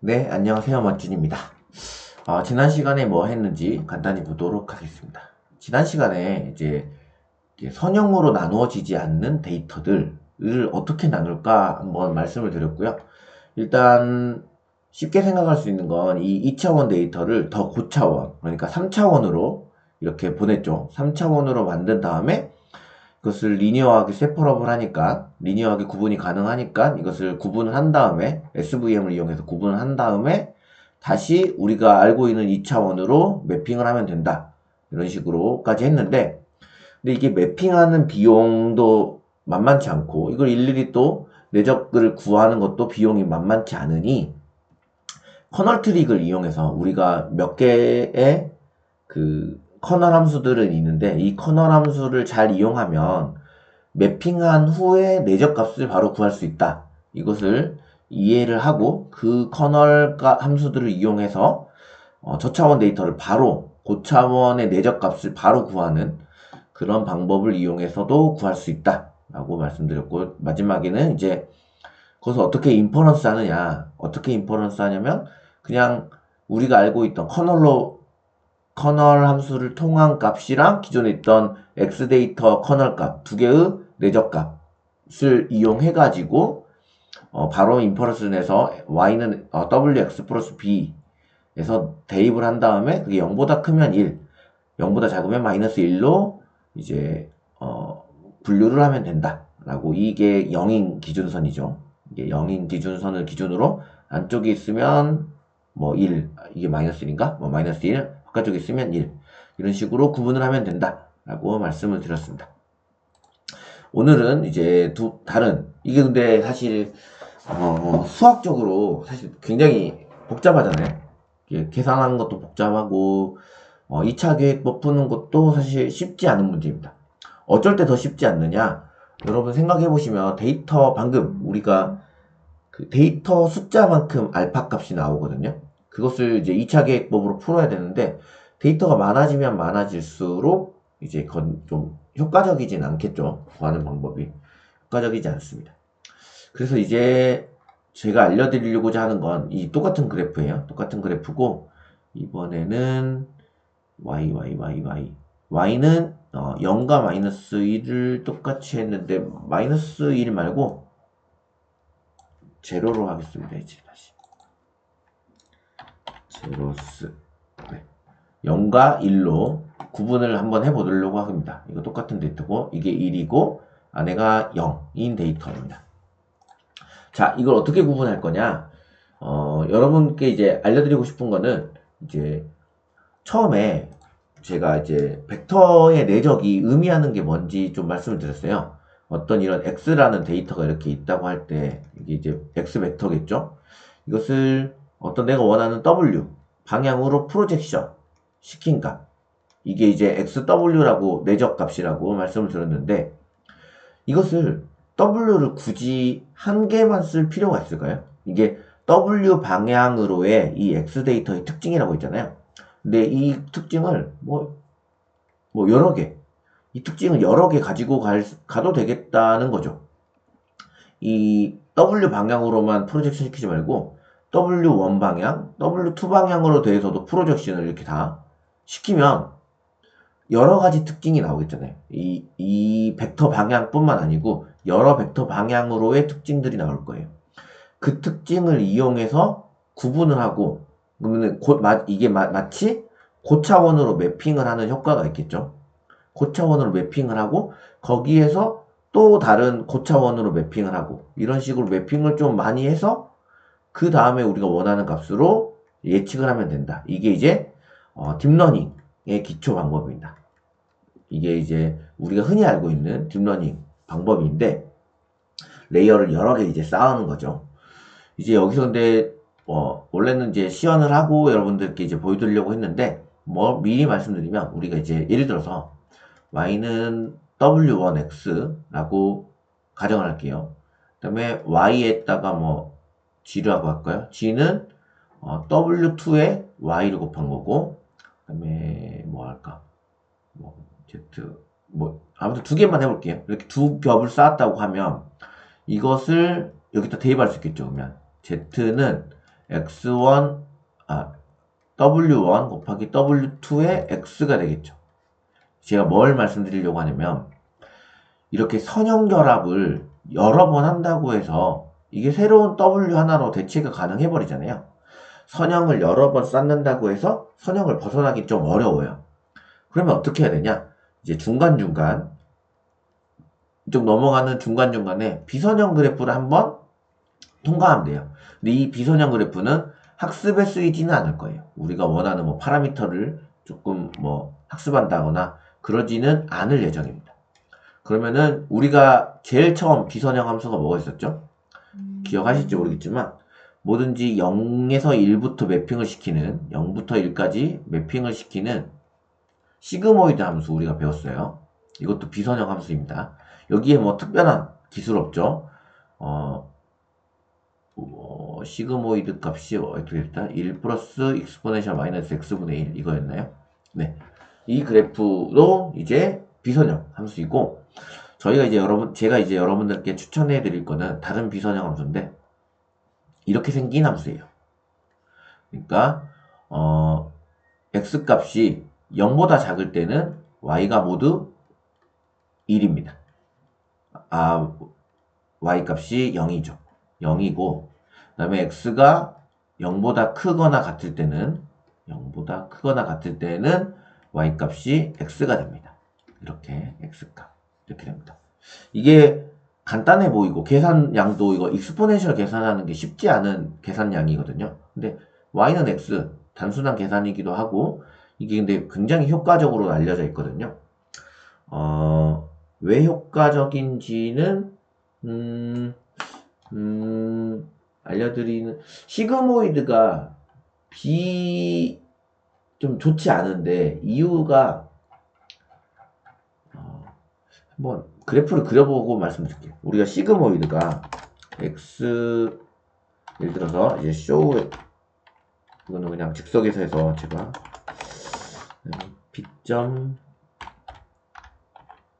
네, 안녕하세요. 멋진입니다. 지난 시간에 뭐 했는지 간단히 보도록 하겠습니다. 지난 시간에 이제 선형으로 나누어지지 않는 데이터들을 어떻게 나눌까 한번 말씀을 드렸고요. 일단 쉽게 생각할 수 있는 건 이 2차원 데이터를 더 고차원, 그러니까 3차원으로 이렇게 보냈죠. 3차원으로 만든 다음에 그것을 리니어하게 세퍼럽을 하니까, 리니어하게 구분이 가능하니까 이것을 구분을 한 다음에 SVM을 이용해서 구분을 한 다음에 다시 우리가 알고 있는 2차원으로 매핑을 하면 된다, 이런 식으로까지 했는데, 근데 이게 매핑하는 비용도 만만치 않고 이걸 일일이 또 내적을 구하는 것도 비용이 만만치 않으니, 커널 트릭을 이용해서 우리가 몇 개의 그 커널 함수들은 있는데, 이 커널 함수를 잘 이용하면 매핑한 후에 내적 값을 바로 구할 수 있다, 이것을 이해를 하고 그 커널 함수들을 이용해서 저차원 데이터를 바로 고차원의 내적 값을 바로 구하는 그런 방법을 이용해서도 구할 수 있다 라고 말씀드렸고, 마지막에는 이제 그것을 어떻게 인퍼런스 하느냐, 어떻게 인퍼런스 하냐면 그냥 우리가 알고 있던 커널 함수를 통한 값이랑 기존에 있던 x데이터 커널 값 두 개의 내적 값을 이용해 가지고 바로 인퍼런스를 내서 y는 wx 플러스 b에서 대입을 한 다음에 그게 0보다 크면 1, 0보다 작으면 마이너스 1로 이제 분류를 하면 된다 라고. 이게 0인 기준선이죠. 이게 0인 기준선을 기준으로 안쪽에 있으면 뭐 1, 이게 마이너스 1인가? 뭐 마이너스 1, 바깥쪽에 있으면 1, 이런 식으로 구분을 하면 된다 라고 말씀을 드렸습니다. 오늘은 이제 이게 근데 사실 수학적으로 사실 굉장히 복잡하잖아요. 계산하는 것도 복잡하고 2차 계획법 푸는 것도 사실 쉽지 않은 문제입니다. 어쩔 때 더 쉽지 않느냐? 여러분 생각해 보시면 데이터, 방금 우리가 그 데이터 숫자만큼 알파 값이 나오거든요. 그것을 이제 2차 계획법으로 풀어야 되는데, 데이터가 많아지면 많아질수록 이제 그건 좀 효과적이진 않겠죠. 구하는 방법이 효과적이지 않습니다. 그래서 이제 제가 알려드리려고자 하는 건 이 똑같은 그래프예요. 똑같은 그래프고, 이번에는 y는 0과 마이너스 1을 똑같이 했는데 마이너스 1 말고 제로로 하겠습니다. 이제 다시 제로스, 네. 0과 1로 구분을 한번 해보려고 합니다. 이거 똑같은 데이터고 이게 1이고 안에가 0인 데이터입니다. 자, 이걸 어떻게 구분할 거냐? 여러분께 이제 알려드리고 싶은 거는, 이제 처음에 제가 이제 벡터의 내적이 의미하는 게 뭔지 좀 말씀을 드렸어요. 어떤 이런 x라는 데이터가 이렇게 있다고 할 때 이게 이제 x 벡터겠죠. 이것을 어떤 내가 원하는 w 방향으로 프로젝션 시킨 값, 이게 이제 xw라고 내적 값이라고 말씀을 드렸는데, 이것을 w를 굳이 한 개만 쓸 필요가 있을까요? 이게 w 방향으로의 이 x 데이터의 특징이라고 있잖아요. 근데 이 특징을 여러 개, 이 특징을 여러 개 가지고 가도 되겠다는 거죠. 이 W 방향으로만 프로젝션 시키지 말고 W1 방향, W2 방향으로 대해서도 프로젝션을 이렇게 다 시키면 여러 가지 특징이 나오겠잖아요. 이 벡터 방향뿐만 아니고 여러 벡터 방향으로의 특징들이 나올 거예요. 그 특징을 이용해서 구분을 하고, 그러면 이게 마치 고차원으로 매핑을 하는 효과가 있겠죠. 고차원으로 매핑을 하고 거기에서 또 다른 고차원으로 매핑을 하고, 이런 식으로 매핑을 좀 많이 해서 그 다음에 우리가 원하는 값으로 예측을 하면 된다. 이게 이제 딥러닝의 기초 방법입니다. 이게 이제 우리가 흔히 알고 있는 딥러닝 방법인데, 레이어를 여러 개 이제 쌓는 거죠. 이제 여기서 근데 원래는 이제 시연을 하고 여러분들께 이제 보여드리려고 했는데, 미리 말씀드리면 우리가 이제 예를 들어서 y는 w1x라고 가정을 할게요. 그 다음에 y에다가 g라고 할까요? g는 w2에 y를 곱한 거고, 그 다음에 뭐 할까? z, 아무튼 두 개만 해볼게요. 이렇게 두 겹을 쌓았다고 하면 이것을 여기다 대입할 수 있겠죠. 그러면 z는 x1 w1 곱하기 w2의 x가 되겠죠. 제가 뭘 말씀드리려고 하냐면 이렇게 선형결합을 여러 번 한다고 해서 이게 새로운 w 하나로 대체가 가능해 버리잖아요. 선형을 여러 번 쌓는다고 해서 선형을 벗어나기 좀 어려워요. 그러면 어떻게 해야 되냐? 이제 중간중간 좀 넘어가는 중간중간에 비선형 그래프를 한번 통과하면 돼요. 근데 이 비선형 그래프는 학습에 쓰이지는 않을 거예요. 우리가 원하는 뭐 파라미터를 조금 뭐 학습한다거나 그러지는 않을 예정입니다. 그러면은 우리가 제일 처음 비선형 함수가 뭐가 있었죠? 기억하실지 모르겠지만 뭐든지 0에서 1부터 매핑을 시키는 0부터 1까지 매핑을 시키는 시그모이드 함수 우리가 배웠어요. 이것도 비선형 함수입니다. 여기에 뭐 특별한 기술 없죠. 시그모이드 값이 어떻게 됐다? 1 플러스 익스포넨셜 마이너스 x분의 1 이거였나요? 네. 이 그래프도 이제 비선형 함수이고 제가 이제 여러분들께 추천해 드릴 거는 다른 비선형 함수인데 이렇게 생긴 함수예요. 그러니까 x 값이 0보다 작을 때는 y가 모두 1입니다. y 값이 0이죠. 0이고 그 다음에 x가 0보다 크거나 같을 때는 y 값이 x가 됩니다. 이렇게 x값 이렇게 됩니다. 이게 간단해 보이고 계산량도 이거 익스포넨셜 계산하는 게 쉽지 않은 계산량이거든요. 근데 y는 x 단순한 계산이기도 하고 이게 근데 굉장히 효과적으로 알려져 있거든요. 왜 효과적인지는 알려드리는 시그모이드가 좀 좋지 않은데 이유가 한번 그래프를 그려보고 말씀드릴게요. 우리가 시그모이드가 x 예를 들어서 이제 이거는 그냥 즉석에서 해서 제가 b점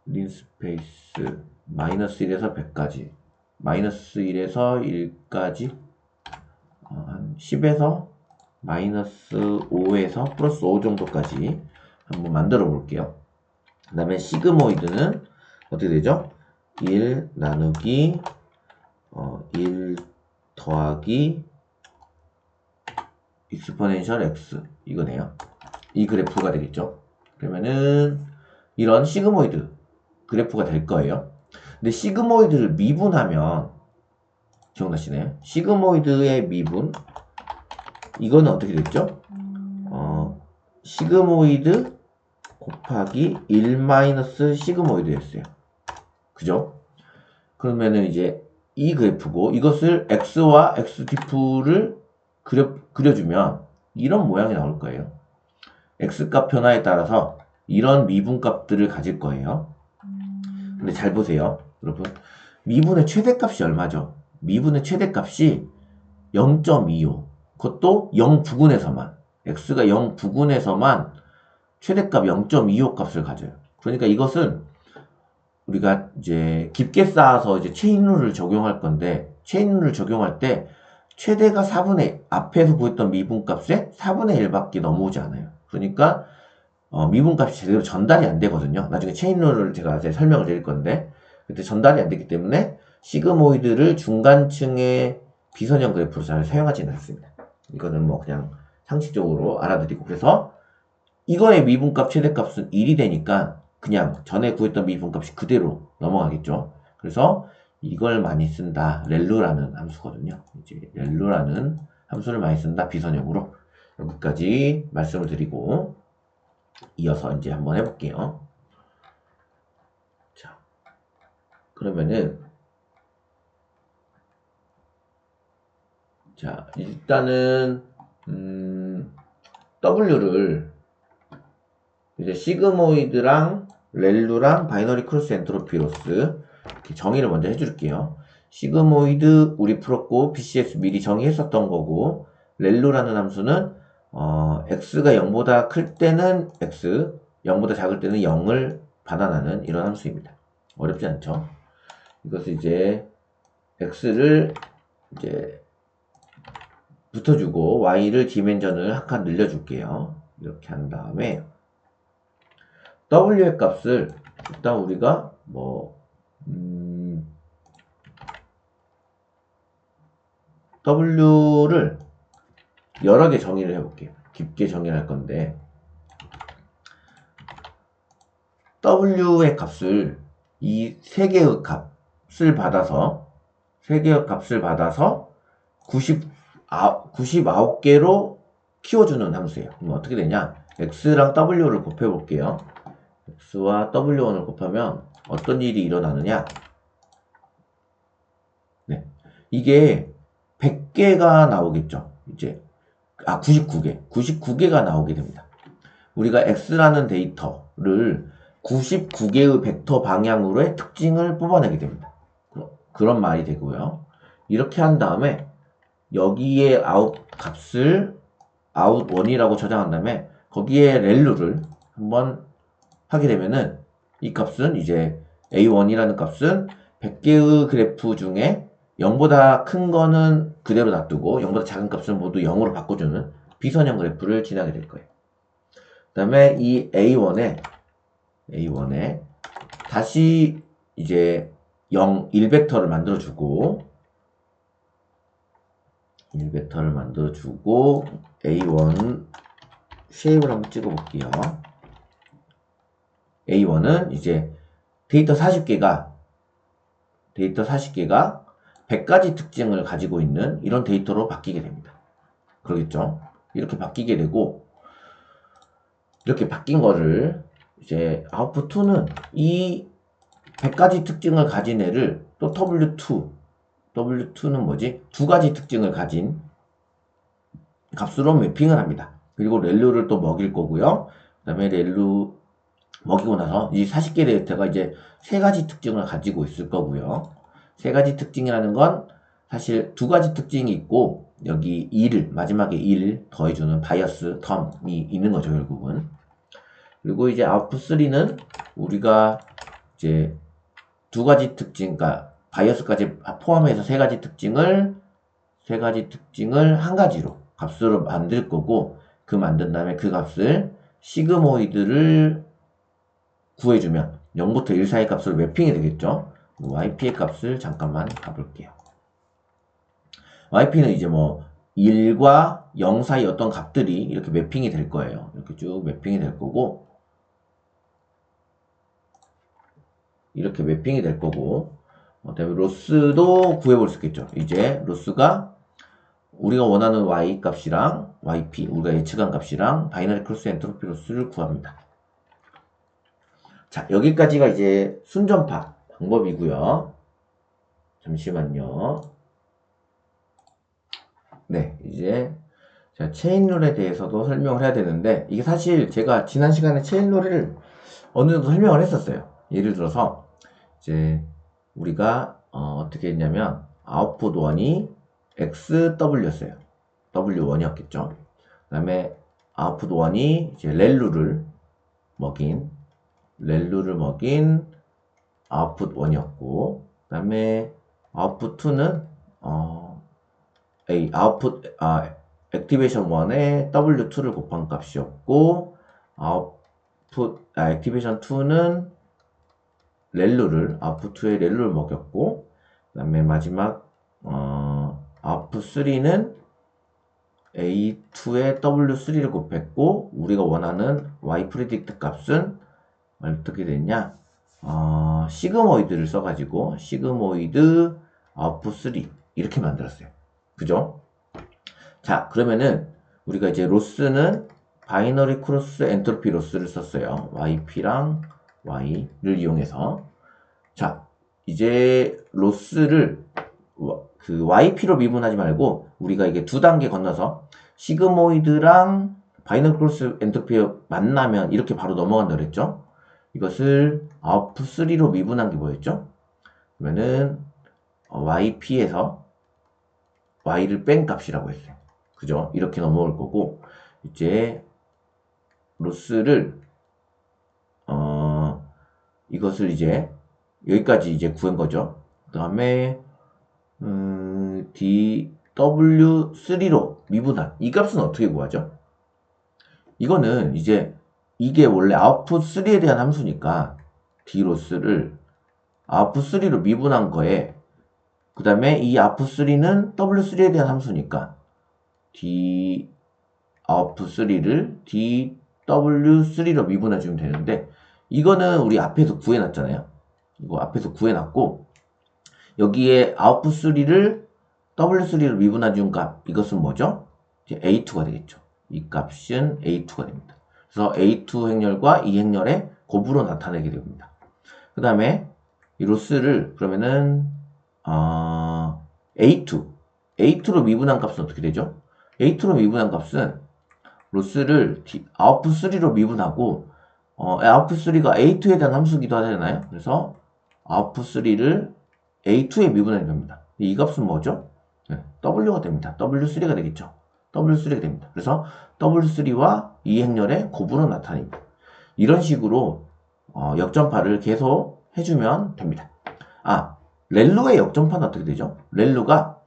린스페이스 마이너스 1에서 100까지 마이너스 1에서 1까지 한 10에서 마이너스 5에서 플러스 5 정도까지 한번 만들어 볼게요. 그 다음에 시그모이드는 어떻게 되죠? 1 나누기 1 더하기 익스포넨셜 x 이거네요. 이 그래프가 되겠죠. 그러면은 이런 시그모이드 그래프가 될 거예요. 근데 시그모이드를 미분하면 기억나시나요? 시그모이드의 미분 이거는 어떻게 됐죠? 시그모이드 곱하기 1 마이너스 시그모이드였어요. 그죠? 그러면은 이제 이 그래프고 이것을 x와 xdiff를 그려주면 이런 모양이 나올 거예요. x값 변화에 따라서 이런 미분값들을 가질 거예요. 근데 잘 보세요. 여러분 미분의 최대값이 얼마죠? 미분의 최대값이 0.25 그것도 0 부근에서만 x가 0 부근에서만 최대값 0.25 값을 가져요. 그러니까 이것은 우리가 이제 깊게 쌓아서 이제 체인룰을 적용할 건데 체인룰을 적용할 때 최대가 4분의 앞에서 구했던 미분값의 4분의 1밖에 넘어오지 않아요. 그러니까 미분값이 제대로 전달이 안 되거든요. 나중에 체인룰을 제가 설명을 드릴 건데 그때 전달이 안 되기 때문에 시그모이드를 중간층의 비선형 그래프로 잘 사용하지는 않습니다. 이거는 뭐 그냥 상식적으로 알아드리고 그래서 이거의 미분값 최대값은 1이 되니까 그냥 전에 구했던 미분값이 그대로 넘어가겠죠. 그래서 이걸 많이 쓴다. 렐루라는 함수거든요. 이제 렐루라는 함수를 많이 쓴다. 비선형으로. 여기까지 말씀을 드리고 이어서 이제 한번 해볼게요. 자, 그러면은 자, 일단은 W를 이제 시그모이드랑 렐루랑 바이너리 크로스 엔트로피 로스 이렇게 정의를 먼저 해줄게요. 시그모이드 우리 풀었고 BCS 미리 정의했었던 거고 렐루라는 함수는 x가 0보다 클 때는 x, 0보다 작을 때는 0을 반환하는 이런 함수입니다. 어렵지 않죠? 이것을 이제 x를 이제 붙여주고 y를 디멘전을 한 칸 늘려줄게요. 이렇게 한 다음에 w의 값을 일단 우리가 w를 여러 개 정의를 해볼게요. 깊게 정의를 할 건데 w의 값을 이 세 개의 값을 받아서 99개로 키워주는 함수예요. 그럼 어떻게 되냐? x랑 w를 곱해볼게요. x와 w1을 곱하면 어떤 일이 일어나느냐? 네. 이게 100개가 나오겠죠. 이제 99개가 나오게 됩니다. 우리가 x라는 데이터를 99개의 벡터 방향으로의 특징을 뽑아내게 됩니다. 그런 말이 되고요. 이렇게 한 다음에 여기에 아웃 값을 out1이라고 저장한 다음에 거기에 렐루를 한번 하게 되면은 이 값은 이제 a1이라는 값은 100개의 그래프 중에 0보다 큰 거는 그대로 놔두고 0보다 작은 값은 모두 0으로 바꿔주는 비선형 그래프를 지나게 될 거예요. 그 다음에 이 A1에 다시 이제 1벡터를 만들어주고 A1 쉐입을 한번 찍어볼게요. A1은 이제 데이터 40개가 100가지 특징을 가지고 있는 이런 데이터로 바뀌게 됩니다. 그러겠죠? 이렇게 바뀌게 되고 이렇게 바뀐 거를 이제 아웃풋 2는 이 100가지 특징을 가진 애를 또 W2는 뭐지? 두 가지 특징을 가진 값으로 매핑을 합니다. 그리고 렐루를 또 먹일 거고요. 그 다음에 렐루 먹이고 나서 이 40개 데이터가 이제 세 가지 특징을 가지고 있을 거고요. 세 가지 특징이라는 건 사실 두 가지 특징이 있고 여기 2를 마지막에 1 더해주는 바이어스 텀이 있는 거죠, 결국은. 그리고 이제 아웃풋 3는 우리가 이제 두 가지 특징, 그러니까 바이어스까지 포함해서 세 가지 특징을 한 가지로 값으로 만들 거고, 그 만든 다음에 그 값을 시그모이드를 구해주면 0부터 1 사이 값으로 매핑이 되겠죠. yp의 값을 잠깐만 가볼게요. yp는 이제 1과 0 사이 어떤 값들이 이렇게 매핑이 될 거예요. 이렇게 쭉 매핑이 될 거고, 이렇게 매핑이 될 거고, 그다음에 로스도 구해볼 수 있겠죠. 이제 로스가 우리가 원하는 y 값이랑 yp, 우리가 예측한 값이랑 바이너리 크로스 엔트로피 로스를 구합니다. 자, 여기까지가 이제 순전파 방법이고요. 잠시만요. 네, 이제 제가 체인룰에 대해서도 설명을 해야 되는데, 이게 사실 제가 지난 시간에 체인룰을 어느 정도 설명을 했었어요. 예를 들어서 이제 우리가 어떻게 했냐면 아웃풋 1이 XW였어요. W1이었겠죠. 그 다음에 아웃풋 1이 이제 렐루를 먹인 아웃풋 1이었고, 그 다음에 아웃풋 2는 액티베이션 1에 W2를 곱한 값이었고, 액티베이션 2는 아웃풋 2에 렐루를 먹였고, 그 다음에 마지막 아웃풋 3는 A2에 W3를 곱했고, 우리가 원하는 Y 프리딕트 값은 어떻게 됐냐? 시그모이드를 써가지고 시그모이드 아웃풋 3 이렇게 만들었어요. 그죠? 자, 그러면은 우리가 이제 로스는 바이너리 크로스 엔트로피 로스를 썼어요. yp랑 y를 이용해서. 자, 이제 로스를 그 yp로 미분하지 말고 우리가 이게 두 단계 건너서 시그모이드랑 바이너리 크로스 엔트로피가 만나면 이렇게 바로 넘어간다 그랬죠? 이것을 아웃풋 3로 미분한 게 뭐였죠? 그러면은 yp에서 y를 뺀 값이라고 했어요. 그죠? 이렇게 넘어올 거고, 이제 로스를 이것을 이제 여기까지 이제 구한 거죠. 그 다음에 DW3로 미분한. 이 값은 어떻게 구하죠? 이거는 이제 이게 원래 아웃풋 3에 대한 함수니까 d로스를 아웃풋 3로 미분한 거에 그 다음에 이 아웃풋 3는 w3에 대한 함수니까 d 아웃풋 3를 dw3로 미분해주면 되는데 이거는 우리 앞에서 구해놨잖아요. 이거 앞에서 구해놨고 여기에 아웃풋 3를 w3로 미분해준 값 이것은 뭐죠? a2가 되겠죠. 이 값은 a2가 됩니다. 그래서 a2 행렬과 이 행렬의 곱으로 나타내게 됩니다. 그 다음에 이 로스를 그러면은 A2로 미분한 값은 어떻게 되죠? A2로 미분한 값은 로스를 아웃풋 3로 미분하고 아웃풋 3가 A2에 대한 함수기도 하잖아요. 그래서 아웃풋 3를 A2에 미분하는 겁니다. 이 값은 뭐죠? 네, W가 됩니다. W3가 되겠죠. W3가 됩니다. 그래서 W3와 이 행렬의 곱으로 나타냅니다. 이런 식으로 역전파를 계속 해주면 됩니다. 렐루의 역전파는 어떻게 되죠? 렐루가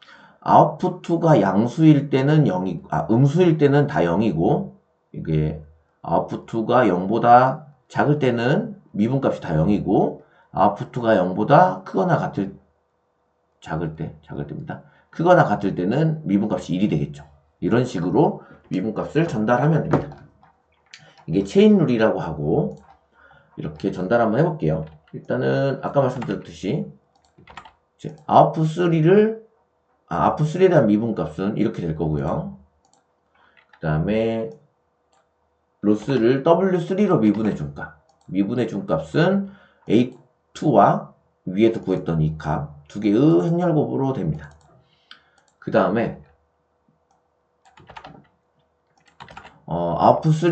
아웃풋2가 양수일 때는 0이, 음수일 때는 다 0이고, 이게 아웃풋2가 0보다 작을 때는 미분값이 다 0이고, 아웃풋2가 0보다 크거나 작을 때입니다. 크거나 같을 때는 미분값이 1이 되겠죠. 이런 식으로 미분값을 전달하면 됩니다. 이게 체인룰이라고 하고, 이렇게 전달 한번 해볼게요. 일단은 아까 말씀드렸듯이 아웃풋 3에 대한 미분값은 이렇게 될 거고요. 그 다음에 로스를 W3로 미분해 준 값은 A2와 위에서 구했던 이 값 두 개의 행렬곱으로 됩니다. 그 다음에 아웃풋 3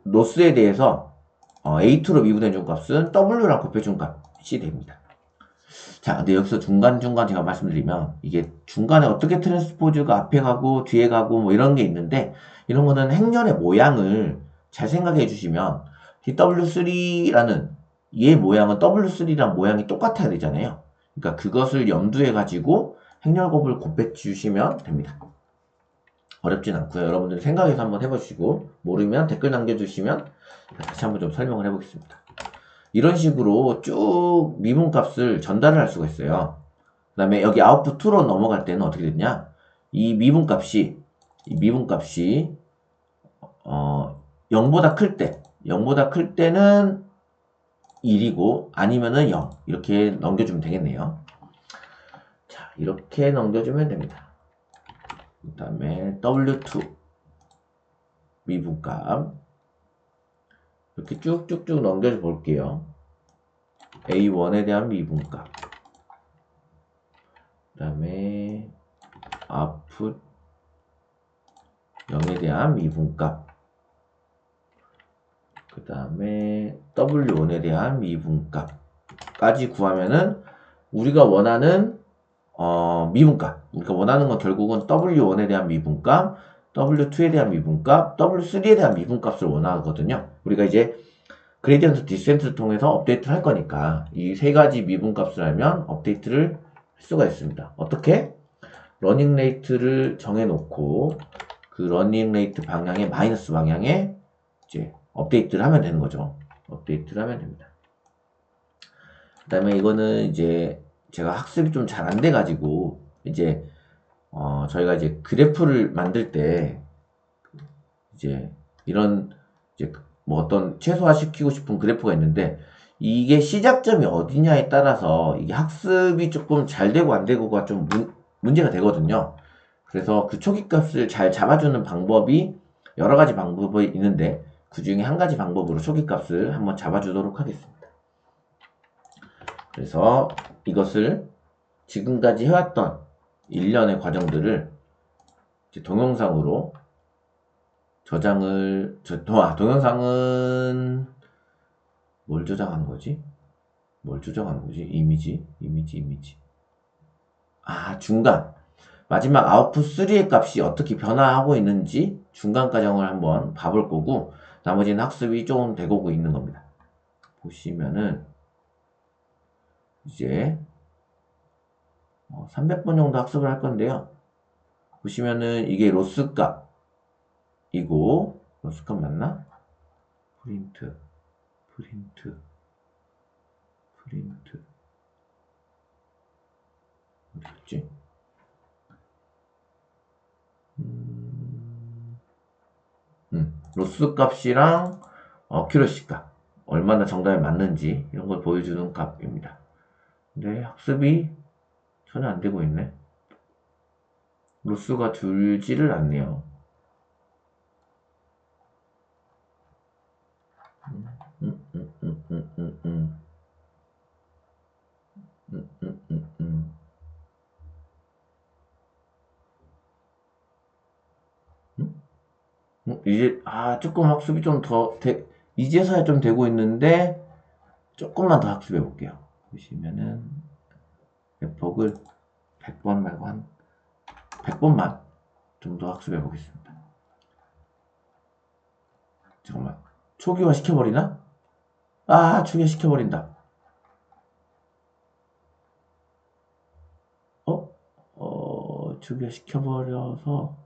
로스에 대해서 A2로 미분해 준 값은 W랑 곱해 준 값이 됩니다. 자, 근데 여기서 중간중간 제가 말씀드리면 이게 중간에 어떻게 트랜스포즈가 앞에 가고 뒤에 가고 뭐 이런 게 있는데 이런 거는 행렬의 모양을 잘 생각해 주시면 DW3라는 얘 모양은 W3랑 모양이 똑같아야 되잖아요. 그러니까 그것을 염두에 가지고 행렬곱을 곱해 주시면 됩니다. 어렵진 않고요. 여러분들이 생각해서 한번 해보시고 모르면 댓글 남겨주시면 다시 한번 좀 설명을 해보겠습니다. 이런 식으로 쭉 미분값을 전달을 할 수가 있어요. 그 다음에 여기 아웃풋 2로 넘어갈 때는 어떻게 되냐? 이 미분값이 0보다 클 때는 1이고 아니면은 0 이렇게 넘겨주면 되겠네요. 자, 이렇게 넘겨주면 됩니다. 그 다음에 W2 미분값 이렇게 쭉쭉쭉 넘겨줘 볼게요. A1에 대한 미분값 그 다음에 아웃풋 0에 대한 미분값 그 다음에 W1에 대한 미분값까지 구하면은 우리가 원하는 미분값 우리가 원하는 건 결국은 W1에 대한 미분값 W2에 대한 미분값 W3에 대한 미분값을 원하거든요. 우리가 이제 그레디언트 디센트를 통해서 업데이트를 할 거니까 이 세 가지 미분값을 알면 업데이트를 할 수가 있습니다. 어떻게? 러닝 레이트를 정해놓고 그 러닝 레이트 방향의 마이너스 방향에 이제 업데이트를 하면 되는 거죠. 업데이트를 하면 됩니다. 그 다음에 이거는 이제 제가 학습이 좀 잘 안 돼가지고 이제 저희가 이제 그래프를 만들 때 이제 이런 이제 뭐 어떤 최소화시키고 싶은 그래프가 있는데 이게 시작점이 어디냐에 따라서 이게 학습이 조금 잘 되고 안 되고가 좀 문제가 되거든요. 그래서 그 초기값을 잘 잡아주는 방법이 여러 가지 방법이 있는데 그 중에 한 가지 방법으로 초기값을 한번 잡아주도록 하겠습니다. 그래서 이것을 지금까지 해왔던 일련의 과정들을 이제 동영상으로 저장을 동영상은 뭘 저장하는 거지? 이미지 중간 마지막 아웃풋 3의 값이 어떻게 변화하고 있는지 중간 과정을 한번 봐볼 거고 나머지는 학습이 조금 되고 있는 겁니다. 보시면은 이제 300번 정도 학습을 할 건데요. 보시면은 이게 로스 값이고, 로스 값 맞나? 프린트 어디였지? 로스 값이랑 어큐러시 값, 얼마나 정답에 맞는지 이런 걸 보여주는 값입니다. 근데 학습이 전혀 안 되고 있네. 로스가 줄지를 않네요. 이제 조금 학습이 좀 더 이제서야 좀 되고 있는데 조금만 더 학습해 볼게요. 보시면은 웹폭을 100번 말고 한 100번만 좀 더 학습해 보겠습니다. 잠깐만, 초기화 시켜버리나? 초기화 시켜버린다. 초기화 시켜버려서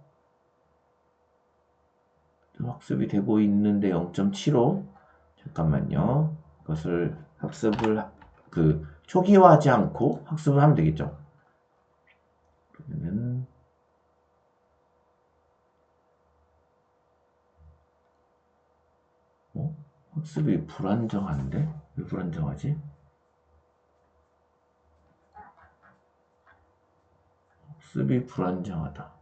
좀 학습이 되고 있는데 0.75. 잠깐만요. 이것을 학습을 초기화하지 않고 학습을 하면 되겠죠. 그러면은 학습이 불안정한데? 왜 불안정하지? 학습이 불안정하다.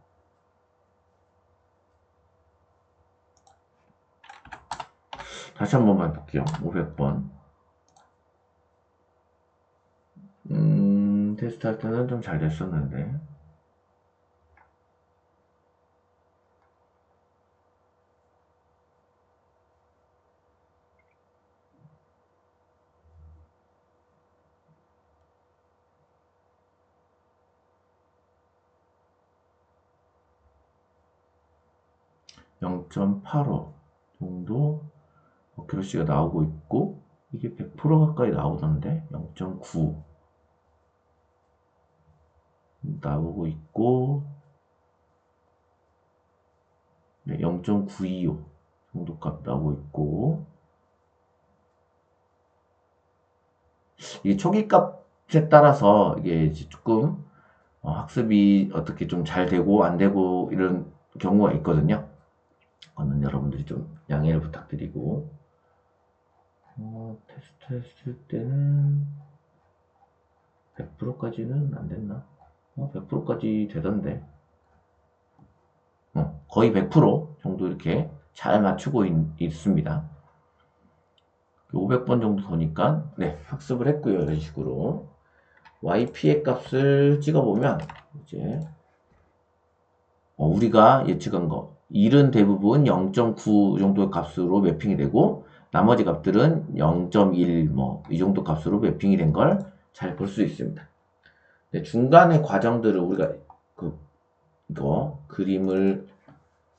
다시 한 번만 볼게요. 500번. 테스트 할 때는 좀 잘 됐었는데. (0.85) 정도 어큐러시가 나오고 있고, 이게 100% 가까이 나오던데 0.9 나오고 있고, 네, 0.925 정도 값 나오고 있고, 이게 초기 값에 따라서 이게 조금 학습이 어떻게 좀 잘 되고 안 되고 이런 경우가 있거든요. 그거는 여러분들이 좀 양해를 부탁드리고, 테스트 했을 때는 100%까지는 안 됐나? 100%까지 되던데. 거의 100% 정도 이렇게 잘 맞추고 있습니다. 500번 정도 도니까, 네, 학습을 했고요. 이런 식으로. YP의 값을 찍어보면, 이제, 우리가 예측한 거, 1은 대부분 0.9 정도의 값으로 매핑이 되고, 나머지 값들은 0.1, 이 정도 값으로 매핑이 된 걸 잘 볼 수 있습니다. 네, 중간의 과정들을 우리가, 이거, 그림을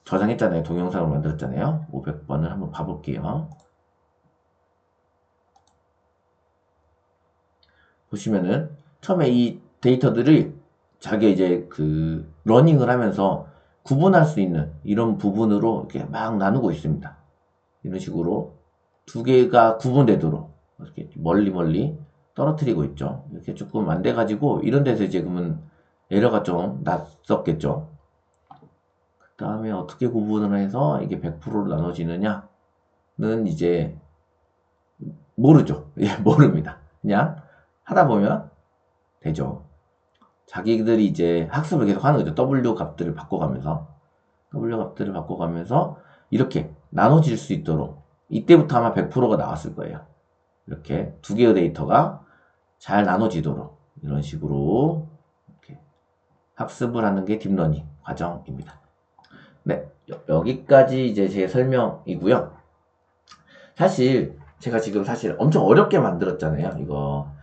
저장했잖아요. 동영상을 만들었잖아요. 500번을 한번 봐볼게요. 보시면은 처음에 이 데이터들을 자기가 이제 러닝을 하면서 구분할 수 있는 이런 부분으로 이렇게 막 나누고 있습니다. 이런 식으로 두 개가 구분되도록 이렇게 멀리 떨어뜨리고 있죠. 이렇게 조금 안 돼가지고 이런 데서 이제 그러면 에러가 좀 났었겠죠. 그 다음에 어떻게 구분을 해서 이게 100%로 나눠지느냐는 이제 모르죠. 예, 모릅니다. 그냥 하다 보면 되죠. 자기들이 이제 학습을 계속 하는 거죠. W 값들을 바꿔가면서 이렇게 나눠질 수 있도록, 이때부터 아마 100%가 나왔을 거예요. 이렇게 두 개의 데이터가 잘 나눠지도록 이런 식으로 이렇게 학습을 하는 게 딥러닝 과정입니다. 네, 여기까지 이제 제 설명이고요. 사실 제가 지금 엄청 어렵게 만들었잖아요. 이거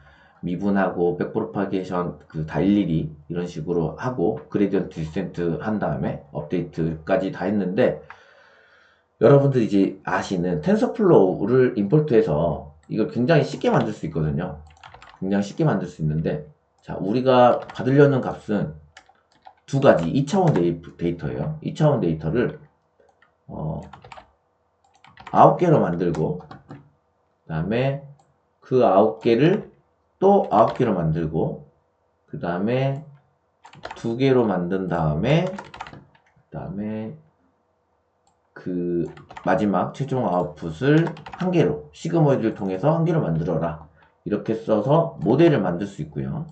미분하고 백프로파게이션 다 일일이 이런 식으로 하고 그레디언트 디센트 한 다음에 업데이트까지 다 했는데, 여러분들이 이제 아시는 텐서플로우를 임포트해서 이걸 굉장히 쉽게 만들 수 있거든요. 굉장히 쉽게 만들 수 있는데, 자, 우리가 받으려는 값은 두 가지 2차원 데이터예요. 2차원 데이터를 9개로 만들고 그 다음에 그 9개를 또 9개로 만들고 그 다음에 2개로 만든 다음에 그 마지막 최종 아웃풋을 1개로 시그모이드를 통해서 1개로 만들어라. 이렇게 써서 모델을 만들 수 있고요.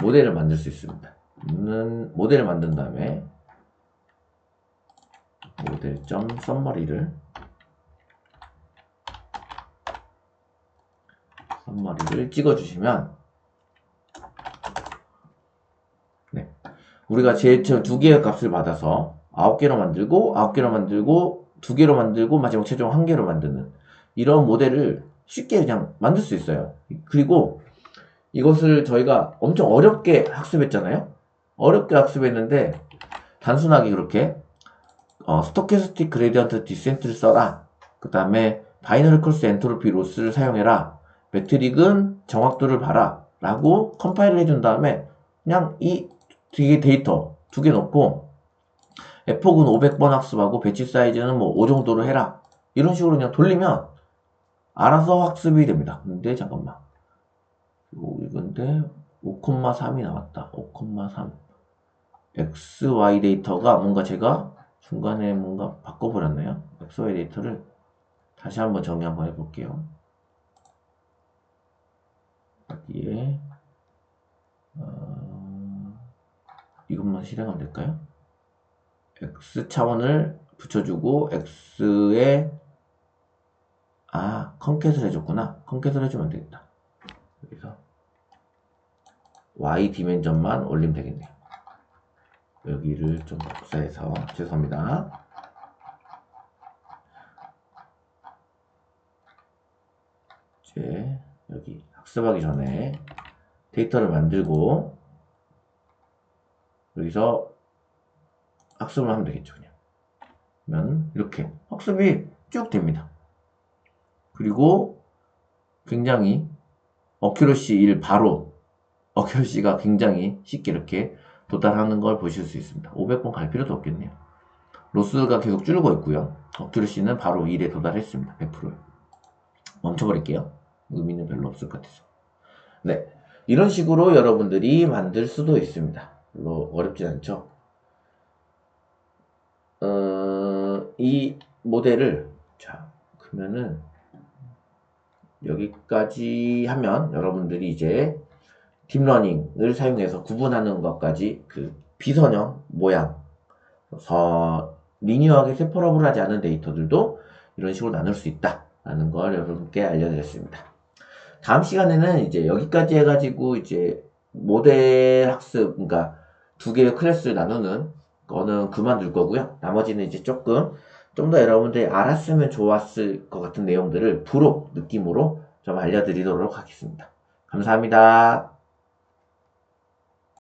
모델을 만들 수 있습니다. 모델을 만든 다음에 모델.썸머리를 찍어주시면 네. 우리가 제일 처음 2개의 값을 받아서 9개로 만들고 9개로 만들고 2개로 만들고 마지막 최종 1개로 만드는 이런 모델을 쉽게 그냥 만들 수 있어요. 그리고 이것을 저희가 엄청 어렵게 학습했잖아요. 어렵게 학습했는데 단순하게 그렇게 스토캐스틱 그레디언트 디센트를 써라. 그 다음에 바이너리 컬스 엔트로피 로스를 사용해라. 매트릭은 정확도를 봐라. 라고 컴파일을 해준 다음에 그냥 이 뒤에 데이터 2개 넣고 에폭은 500번 학습하고 배치 사이즈는 뭐 5 정도로 해라. 이런 식으로 그냥 돌리면 알아서 학습이 됩니다. 근데 잠깐만. 이건데 5,3이 나왔다. 5,3 XY 데이터가 뭔가 제가 중간에 뭔가 바꿔버렸나요? XY 데이터를 다시 한번 정리 한번 해볼게요. 여기에 이것만 실행하면 될까요? X 차원을 붙여주고 X에 컨캣을 해줬구나. 컨캣을 해주면 되겠다. 여기서 Y 디멘전만 올리면 되겠네요. 여기를 좀 복사해서 죄송합니다. 이제 여기 학습하기 전에 데이터를 만들고 여기서 학습을 하면 되겠죠. 그러면 이렇게 학습이 쭉 됩니다. 그리고 굉장히 어큐러시가 굉장히 쉽게 이렇게 도달하는 걸 보실 수 있습니다. 500번 갈 필요도 없겠네요. 로스가 계속 줄고 있고요. 어큐러시는 바로 1에 도달했습니다. 100%에. 멈춰버릴게요. 의미는 별로 없을 것 같아서. 네, 이런 식으로 여러분들이 만들 수도 있습니다. 별로 어렵진 않죠. 이 모델을 그러면은 여기까지 하면 여러분들이 이제 딥러닝을 사용해서 구분하는 것까지 그 비선형 모양 리니어하게 세퍼러블하지 않은 데이터들도 이런 식으로 나눌 수 있다라는 걸 여러분께 알려드렸습니다. 다음 시간에는 이제 여기까지 해가지고 이제 모델 학습, 그러니까 2개의 클래스를 나누는 거는 그만둘 거고요. 나머지는 이제 좀 더 여러분들이 알았으면 좋았을 것 같은 내용들을 부록 느낌으로 좀 알려드리도록 하겠습니다. 감사합니다.